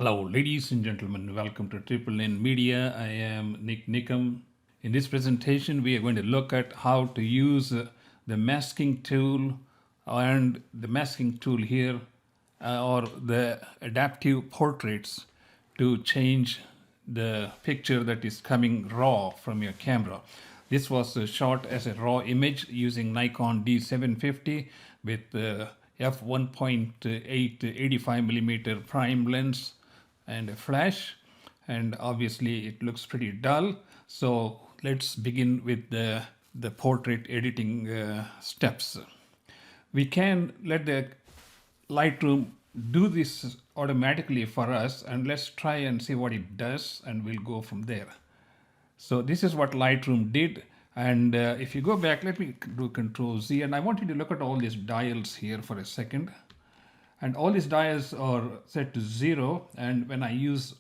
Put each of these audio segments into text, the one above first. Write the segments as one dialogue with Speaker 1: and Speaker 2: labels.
Speaker 1: Hello, ladies and gentlemen. Welcome to Triple N Media. I am NIK NIKAM. In this presentation, we are going to look at how to use the masking tool and the masking tool here or the adaptive portraits to change the picture that is coming raw from your camera. This was shot as a raw image using Nikon D750 with f1.8 85mm prime lens and a flash, and obviously it looks pretty dull. So let's begin with the portrait editing steps. We can let the Lightroom do this automatically for us, and let's try and see what it does, and we'll go from there. So this is what Lightroom did, and if you go back, let me do Control Z, and I want you to look at all these dials here for a second. And all these dials are set to 0, and when I use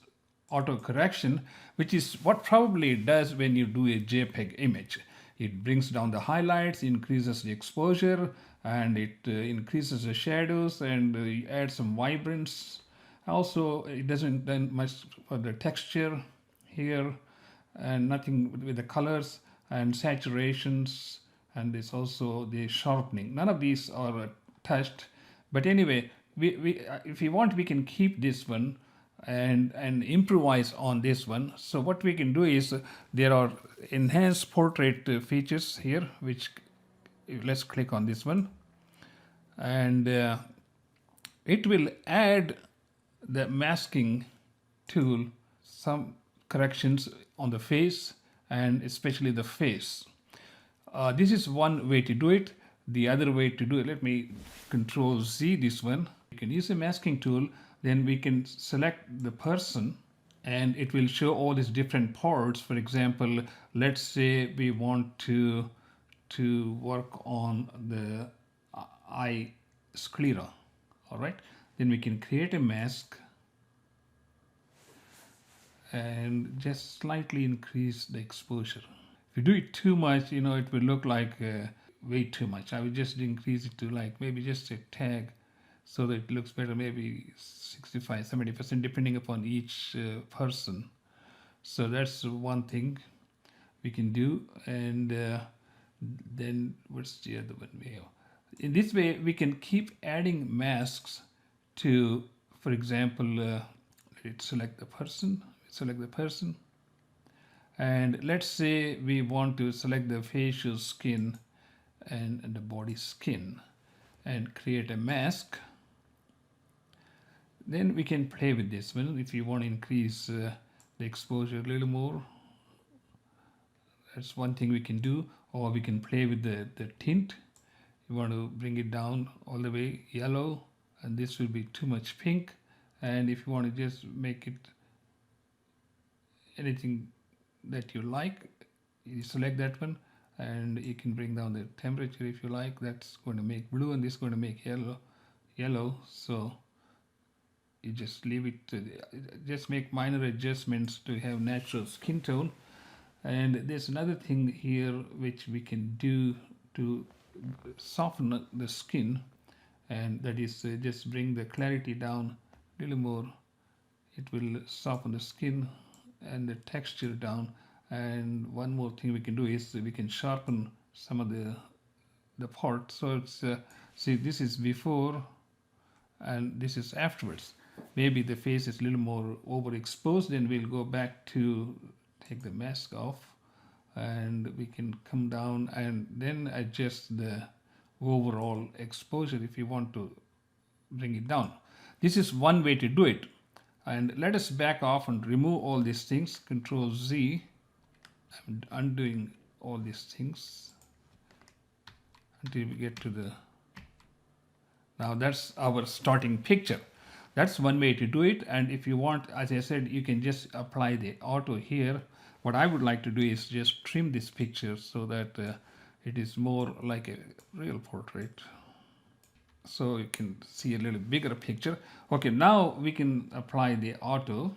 Speaker 1: auto correction, which is what probably it does when you do a JPEG image, it brings down the highlights, increases the exposure, and it increases the shadows, and adds some vibrance. Also, it doesn't do much for the texture here, and nothing with the colors and saturations, and there's also the sharpening. None of these are touched, but anyway, if you want, we can keep this one and improvise on this one. So what we can do is there are enhanced portrait features here, which let's click on this one, and it will add the masking tool some corrections on the face, and especially the face. This is one way to do it. The other way to do it, let me Control Z this one. You can use a masking tool, then we can select the person and it will show all these different parts. For example, let's say we want to work on the eye sclera. All right, then we can create a mask and just slightly increase the exposure. If you do it too much, it will look like way too much. I will just increase it to like maybe just a tag so that it looks better, maybe 65-70% depending upon each person. So that's one thing we can do. And then what's the other one we have? In this way, we can keep adding masks to, for example, let's select the person, and let's say we want to select the facial skin and the body skin and create a mask. Then we can play with this one. If you want to increase the exposure a little more, that's one thing we can do. Or we can play with the tint. You want to bring it down all the way yellow, and this will be too much pink. And if you want to just make it anything that you like, you select that one, and you can bring down the temperature if you like. That's going to make blue, and this is going to make yellow. So you just leave it just make minor adjustments to have natural skin tone. And there's another thing here which we can do to soften the skin, and that is just bring the clarity down a little more. It will soften the skin and the texture down. And one more thing we can do is we can sharpen some of the parts. So it's see, this is before and this is afterwards. Maybe the face is a little more overexposed, then we'll go back to take the mask off, and we can come down and then adjust the overall exposure if you want to bring it down. This is one way to do it. And let us back off and remove all these things. Control Z. I'm undoing all these things until we get to the. Now that's our starting picture. That's one way to do it. And if you want, as I said, you can just apply the auto here. What I would like to do is just trim this picture so that it is more like a real portrait. So you can see a little bigger picture. Okay, now we can apply the auto.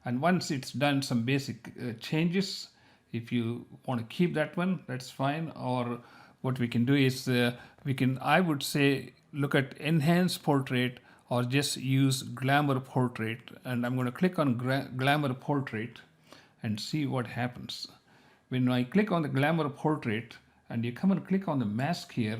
Speaker 1: And once it's done some basic changes, if you want to keep that one, that's fine. Or what we can do is I would say, look at enhanced portrait or just use glamour portrait, and I'm going to click on glamour portrait and see what happens. When I click on the glamour portrait and you come and click on the mask here,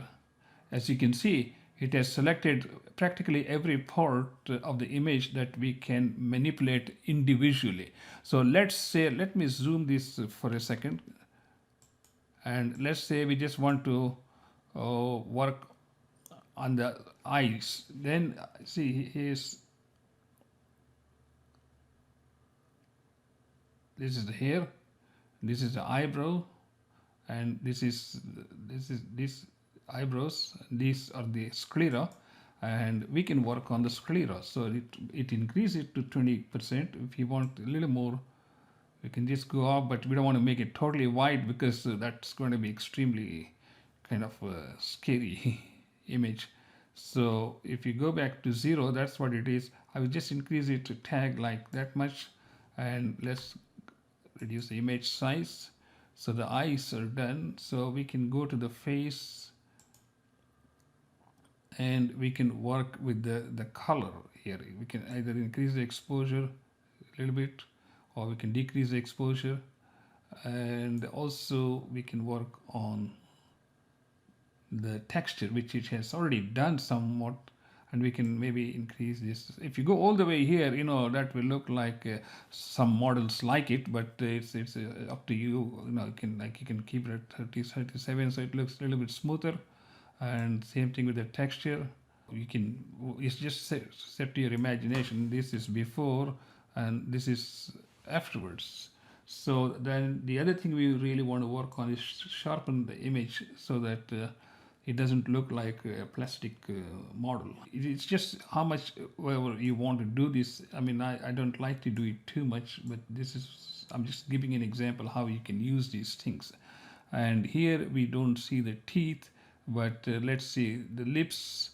Speaker 1: as you can see, it has selected practically every part of the image that we can manipulate individually. So let's say, let me zoom this for a second. And let's say we just want to work on the eyes. Then see, this is the hair, this is the eyebrow, and this eyebrows. These are the sclera, and we can work on the sclera. So it increases it to 20%. If you want a little more, we can just go up, but we don't want to make it totally white because that's going to be extremely kind of scary image. So if you go back to 0, that's what it is. I will just increase it to tag like that much, and let's reduce the image size. So the eyes are done. So we can go to the face and we can work with the color here. We can either increase the exposure a little bit, or we can decrease the exposure, and also we can work on the texture, which it has already done somewhat, and we can maybe increase this. If you go all the way here, that will look like some models like it, but it's up to you. You can keep it at 30, 37, so it looks a little bit smoother. And same thing with the texture. It's just set to your imagination. This is before and this is afterwards. So then the other thing we really want to work on is sharpen the image so that it doesn't look like a plastic model. It's just how much whatever you want to do this. I mean, I don't like to do it too much, but I'm just giving an example how you can use these things. And here we don't see the teeth, but let's see the lips.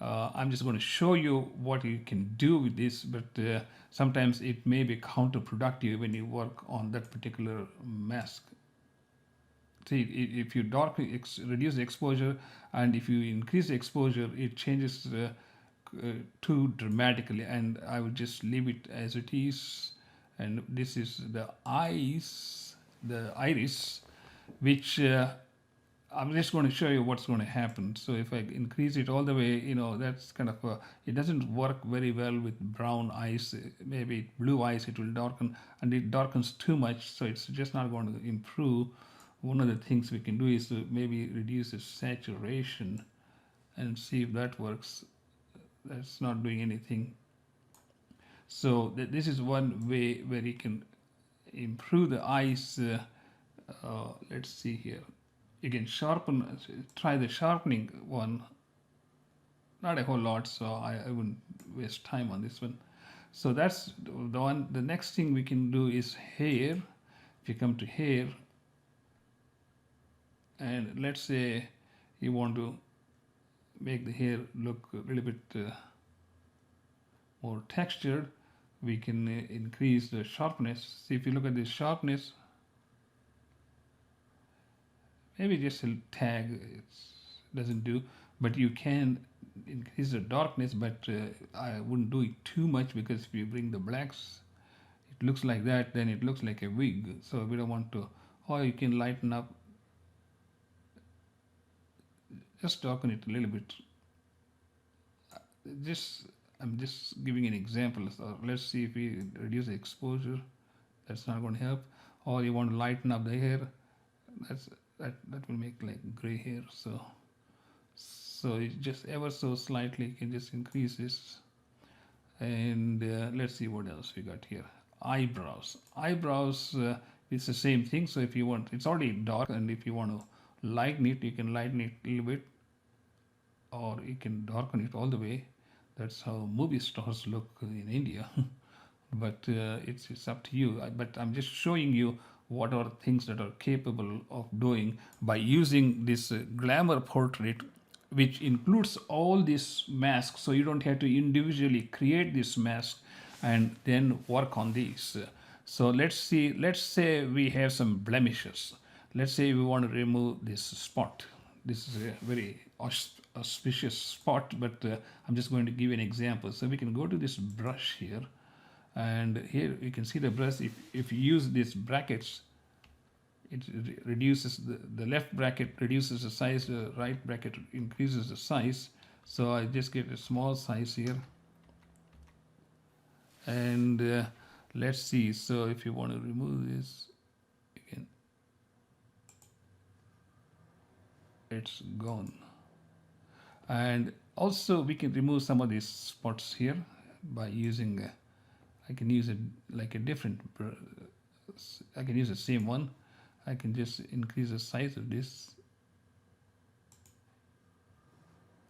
Speaker 1: I'm just going to show you what you can do with this, but sometimes it may be counterproductive when you work on that particular mask. See, if you reduce the exposure, and if you increase the exposure, it changes too dramatically, and I would just leave it as it is. And this is the eyes, the iris, which I'm just going to show you what's going to happen. So if I increase it all the way, that's kind of it doesn't work very well with brown eyes. Maybe blue eyes, it will darken, and it darkens too much, so it's just not going to improve. One of the things we can do is to maybe reduce the saturation and see if that works. That's not doing anything. So this is one way where you can improve the eyes. Let's see here. You can try the sharpening one. Not a whole lot, so I wouldn't waste time on this one. So that's the one. The next thing we can do is hair. If you come to hair, and let's say you want to make the hair look a little bit more textured, we can increase the sharpness. See, if you look at the sharpness, maybe just a tag, it doesn't do, but you can increase the darkness, but I wouldn't do it too much, because if you bring the blacks, it looks like that, then it looks like a wig, so we don't want to. Or you can lighten up, just darken it a little bit. I'm just giving an example. So let's see if we reduce the exposure. That's not going to help. Or you want to lighten up the hair. That will make like gray hair. So it just ever so slightly, you can just increase this. And let's see what else we got here. Eyebrows. It's the same thing. So if you want, it's already dark, and if you want to lighten it, you can lighten it a little bit, or you can darken it all the way. That's how movie stars look in India. But it's up to you. But I'm just showing you what are things that are capable of doing by using this glamour portrait, which includes all these masks, so you don't have to individually create this mask and then work on these. So let's say we have some blemishes. Let's say we want to remove this spot. This is a very auspicious spot, but I'm just going to give you an example. So we can go to this brush here, and here you can see the brush. If you use these brackets, it reduces the left bracket reduces the size, the right bracket increases the size. So I just get a small size here, and let's see. So if you want to remove this, you can, it's gone. And also we can remove some of these spots here by using I can use it like a different I can use the same one. I can just increase the size of this,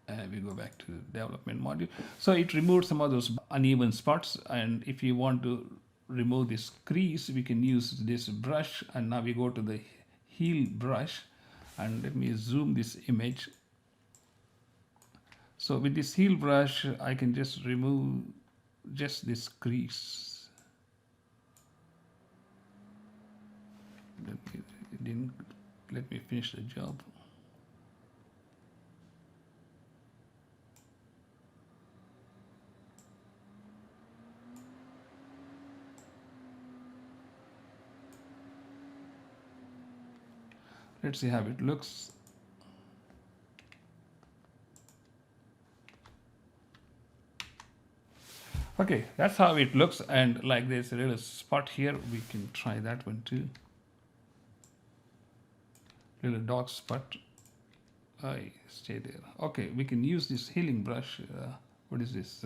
Speaker 1: and we go back to the development module. So it removed some of those uneven spots, and if you want to remove this crease, we can use this brush. And now we go to the heel brush, and let me zoom this image. So with this heel brush, I can just remove just this crease. It didn't let me finish the job. Let's see how it looks. Okay, that's how it looks. And like there's a little spot here, we can try that one too. Little dark spot. I stay there. Okay, we can use this healing brush. What is this?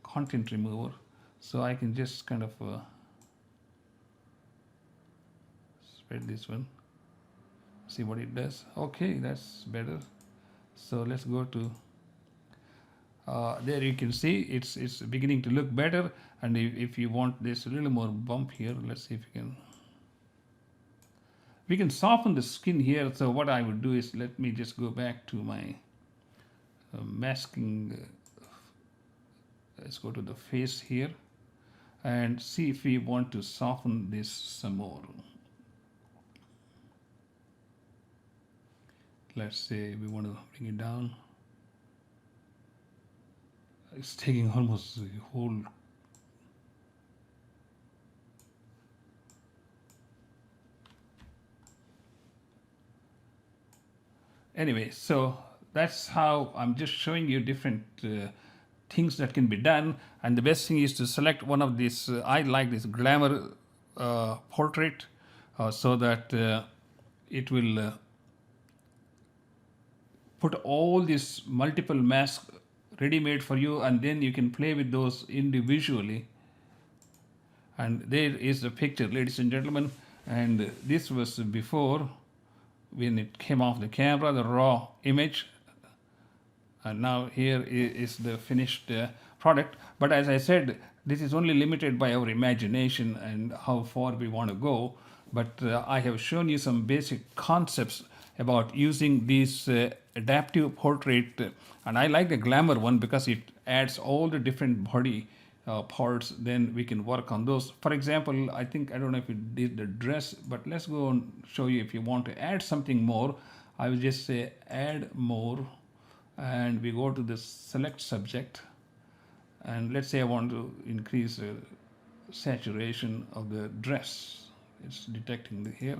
Speaker 1: Content remover. So I can just kind of spread this one. See what it does. Okay, that's better. So let's go to there. You can see it's beginning to look better. And if you want this a little more bump here, let's see if you can. We can soften the skin here. So what I would do is, let me just go back to my masking. Let's go to the face here and see if we want to soften this some more. Let's say we want to bring it down. It's taking almost the whole. Anyway, so that's how I'm just showing you different things that can be done. And the best thing is to select one of these. I like this glamour portrait so that it will put all these multiple masks ready-made for you, and then you can play with those individually. And there is the picture, ladies and gentlemen. And this was before, when it came off the camera, the raw image. And now here is the finished product. But as I said, this is only limited by our imagination and how far we want to go. But I have shown you some basic concepts about using these adaptive portrait. And I like the glamour one because it adds all the different body parts. Then we can work on those. For example, I don't know if it did the dress, but let's go and show you. If you want to add something more, I will just say add more. And we go to the select subject. And let's say I want to increase the saturation of the dress. It's detecting the hair.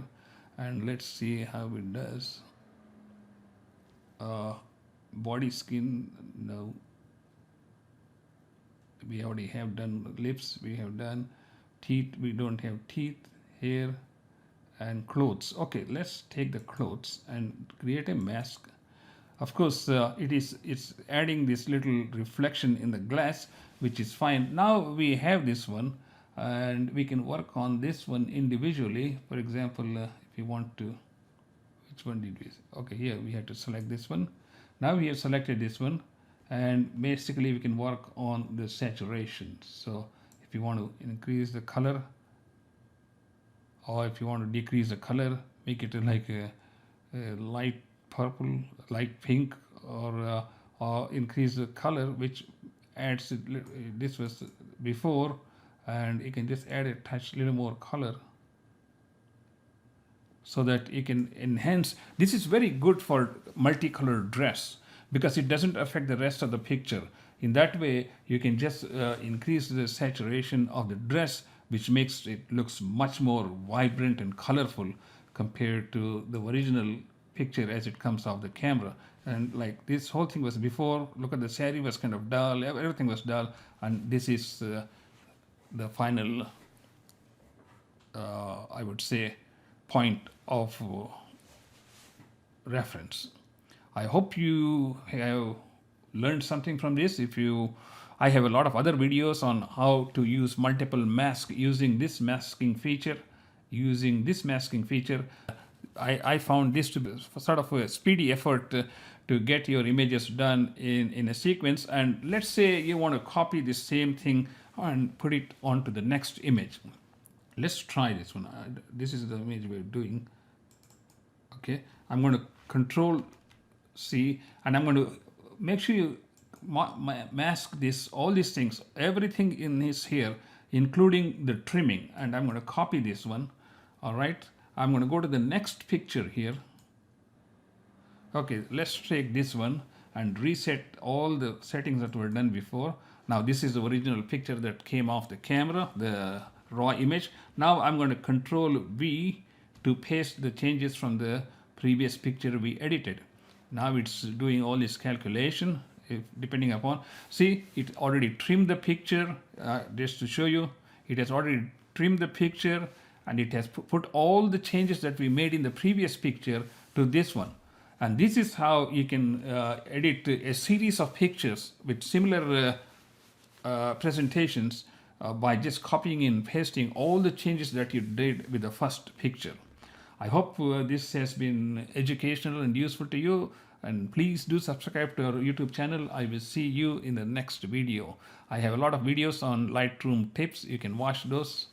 Speaker 1: And let's see how it does. Body skin, no. We already have done lips, we have done teeth, we don't have teeth, hair, and clothes. Okay, let's take the clothes and create a mask. Of course, it's adding this little reflection in the glass, which is fine. Now we have this one, and we can work on this one individually. For example, if you want to, which one did we? Okay, here we have to select this one. Now we have selected this one, and basically we can work on the saturation. So if you want to increase the color, or if you want to decrease the color, make it like a light purple, light pink, or increase the color, which adds this was before, and you can just add a touch little more color so that you can enhance. This is very good for multicolored dress. because it doesn't affect the rest of the picture. In that way, you can just increase the saturation of the dress, which makes it looks much more vibrant and colorful compared to the original picture as it comes off the camera. And like this whole thing was before, look at the saree was kind of dull, everything was dull, and this is the final, I would say, point of reference. I hope you have learned something from this. I have a lot of other videos on how to use multiple masks using this masking feature. I found this to be sort of a speedy effort to get your images done in a sequence. And let's say you want to copy the same thing and put it onto the next image. Let's try this one. This is the image we're doing. Okay, I'm going to Control C, and I'm going to make sure you mask this, all these things, everything in this here, including the trimming, and I'm going to copy this one. All right, I'm going to go to the next picture here. Okay, let's take this one and reset all the settings that were done before. Now this is the original picture that came off the camera, the raw image. Now I'm going to Control V to paste the changes from the previous picture we edited. Now it's doing all this calculation, depending upon, see, it already trimmed the picture. Just to show you, it has already trimmed the picture, and it has put all the changes that we made in the previous picture to this one. And this is how you can edit a series of pictures with similar presentations by just copying and pasting all the changes that you did with the first picture. I hope this has been educational and useful to you, and please do subscribe to our YouTube channel. I will see you in the next video. I have a lot of videos on Lightroom tips. You can watch those.